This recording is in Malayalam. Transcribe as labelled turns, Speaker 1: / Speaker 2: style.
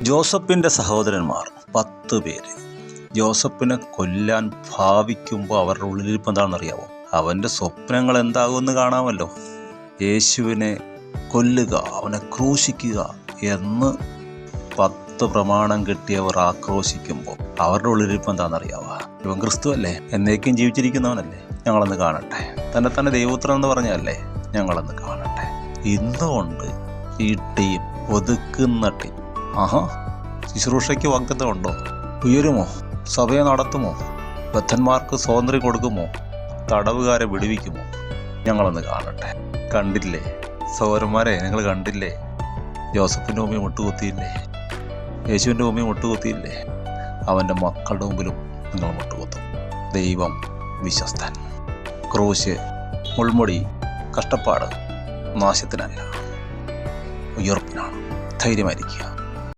Speaker 1: ജോസഫിൻ്റെ സഹോദരന്മാർ 10 പേര് ജോസഫിനെ കൊല്ലാൻ ഭാവിക്കുമ്പോൾ അവരുടെ ഉള്ളിലിരിപ്പ് എന്താണെന്നറിയാമോ? അവൻ്റെ സ്വപ്നങ്ങൾ എന്താകുമെന്ന് കാണാമല്ലോ. യേശുവിനെ കൊല്ലുക, അവനെ ക്രൂശിക്കുക എന്ന് 10 പ്രമാണം കിട്ടിയവർ ആക്രോശിക്കുമ്പോൾ അവരുടെ ഉള്ളിലിരിപ്പ് എന്താണെന്നറിയാമോ? ഇവൻ ക്രിസ്തു അല്ലേ, എന്നേക്കും ജീവിച്ചിരിക്കുന്നവനല്ലേ, ഞങ്ങളൊന്ന് കാണട്ടെ. തന്നെ ദൈവപുത്രൻ എന്ന് പറഞ്ഞല്ലേ, ഞങ്ങളൊന്ന് കാണട്ടെ. ഇന്നുകൊണ്ട് ഈ ടീം ഒതുക്കുന്ന ടീം ശുശ്രൂഷയ്ക്ക് വാഗ്ദത്തമുണ്ടോ? ഉയരുമോ? സഭയെ നടത്തുമോ? ബദ്ധന്മാർക്ക് സ്വാതന്ത്ര്യം കൊടുക്കുമോ? തടവുകാരെ വിടുവിക്കുമോ? ഞങ്ങളൊന്ന് കാണട്ടെ. കണ്ടില്ലേ സഹോദരന്മാരെ, നിങ്ങൾ കണ്ടില്ലേ? ജോസഫിൻ്റെ മുമ്പിൽ മുട്ടുകുത്തിയില്ലേ? യേശുവിൻ്റെ മുമ്പിൽ മുട്ടുകുത്തിയില്ലേ? അവൻ്റെ മക്കളുടെ മുമ്പിലും നിങ്ങൾ മുട്ടുകുത്തും. ദൈവം വിശ്വസ്തൻ. ക്രൂശ്, മുൾമുടി, കഷ്ടപ്പാട് നാശത്തിനല്ല, ഉയർപ്പിനാണ്. ധൈര്യമായിരിക്കുക.